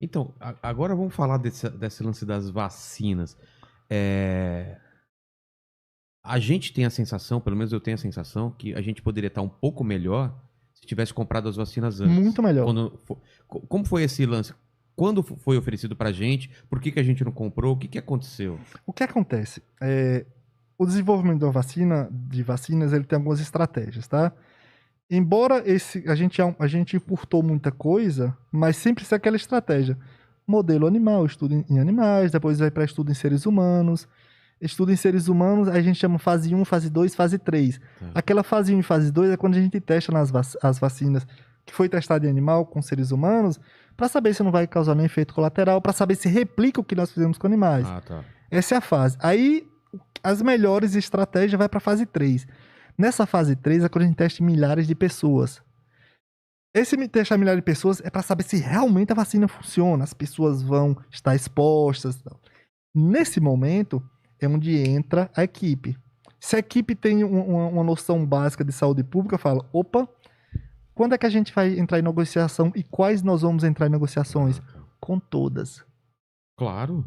Então, agora vamos falar desse lance das vacinas. É, a gente tem a sensação, pelo menos eu tenho a sensação, que a gente poderia estar um pouco melhor se tivesse comprado as vacinas antes. Muito melhor. Como foi esse lance? Quando foi oferecido pra gente? Por que a gente não comprou? O que aconteceu? O que acontece? O desenvolvimento de vacinas, ele tem algumas estratégias, tá? Embora a gente importou muita coisa, mas sempre é aquela estratégia. Modelo animal, estudo em animais, depois vai para estudo em seres humanos. Estudo em seres humanos, a gente chama fase 1, fase 2, fase 3. Aquela fase 1 e fase 2 é quando a gente testa as vacinas que foi testada em animal com seres humanos, para saber se não vai causar nenhum efeito colateral, para saber se replica o que nós fizemos com animais. Tá. Essa é a fase. Aí, as melhores estratégias vai para a fase 3. Nessa fase 3 é quando a gente testa em milhares de pessoas. Esse testar milhares de pessoas é para saber se realmente a vacina funciona, as pessoas vão estar expostas. Nesse momento é onde entra a equipe. Se a equipe tem uma noção básica de saúde pública, fala, opa, quando é que a gente vai entrar em negociação e quais nós vamos entrar em negociações? Com todas. Claro.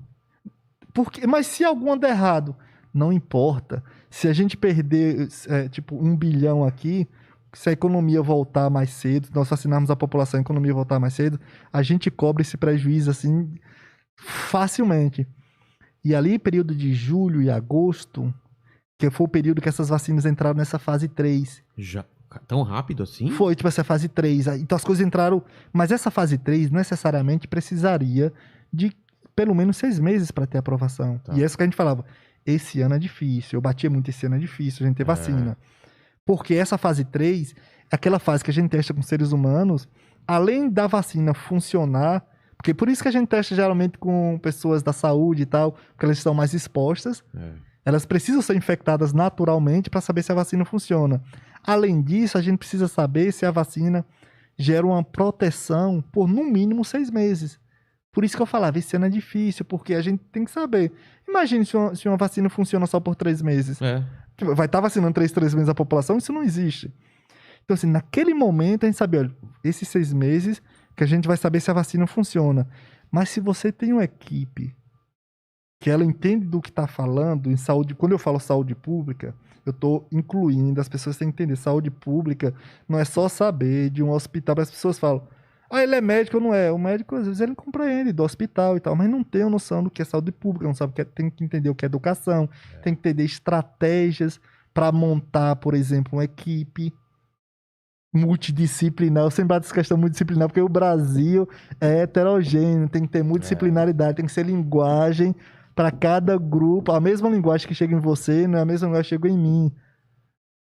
Mas se alguma der errado, não importa. Se a gente perder, tipo, 1 bilhão aqui, se a economia voltar mais cedo, nós vacinarmos a população, a economia voltar mais cedo, a gente cobre esse prejuízo, assim, facilmente. E ali, período de julho e agosto, que foi o período que essas vacinas entraram nessa fase 3. Já tão rápido assim? Foi, tipo, essa fase 3. Então as coisas entraram... Mas essa fase 3 necessariamente precisaria de pelo menos 6 meses para ter aprovação. Tá. E é isso que a gente falava. Esse ano é difícil. Eu batia muito, esse ano é difícil a gente ter vacina. Porque essa fase 3 é aquela fase que a gente testa com seres humanos, além da vacina funcionar, porque por isso que a gente testa geralmente com pessoas da saúde e tal, porque elas estão mais expostas. Elas precisam ser infectadas naturalmente para saber se a vacina funciona. Além disso, a gente precisa saber se a vacina gera uma proteção por no mínimo 6 meses. Por isso que eu falava, esse ano é difícil, porque a gente tem que saber. Imagine se uma vacina funciona só por 3 meses. Vai estar vacinando 3 meses a população? Isso não existe. Então, assim, naquele momento a gente sabe, olha, esses 6 meses que a gente vai saber se a vacina funciona. Mas se você tem uma equipe que ela entende do que está falando em saúde, quando eu falo saúde pública, eu estou incluindo, as pessoas têm que entender, saúde pública não é só saber de um hospital, as pessoas falam, ele é médico ou não é? O médico, às vezes, ele compreende do hospital e tal, mas não tem a noção do que é saúde pública, não sabe o que é, tem que entender o que é educação, tem que entender estratégias para montar, por exemplo, uma equipe multidisciplinar. Eu sempre bato essa questão multidisciplinar, porque o Brasil é heterogêneo, tem que ter multidisciplinaridade, tem que ser linguagem para cada grupo. A mesma linguagem que chega em você não é a mesma linguagem que chega em mim.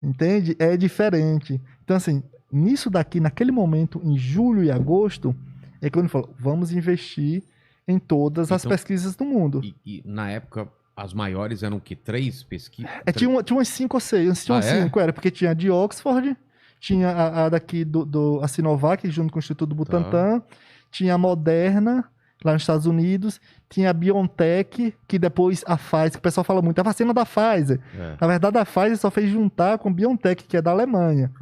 Entende? É diferente. Então, assim, nisso daqui, naquele momento, em julho e agosto, é quando falou, vamos investir em todas as pesquisas do mundo. E na época, as maiores eram o quê? 3 pesquisas? Tinha umas 5 ou 6. Tinha umas 5, era porque tinha a de Oxford, tinha a daqui a Sinovac, junto com o Instituto Butantan, tinha a Moderna, lá nos Estados Unidos, tinha a BioNTech, que depois a Pfizer, que o pessoal fala muito, a vacina da Pfizer. Na verdade, a Pfizer só fez juntar com a BioNTech, que é da Alemanha.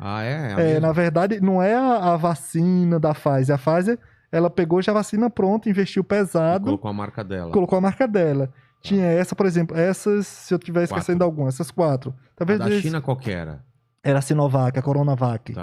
Na verdade, não é a vacina da Pfizer. A Pfizer, ela pegou já a vacina pronta, investiu pesado. E colocou a marca dela. Tinha essa, por exemplo, essas, se eu estiver esquecendo alguma, essas 4. Talvez a da China qual que era? Era a Sinovac, a Coronavac.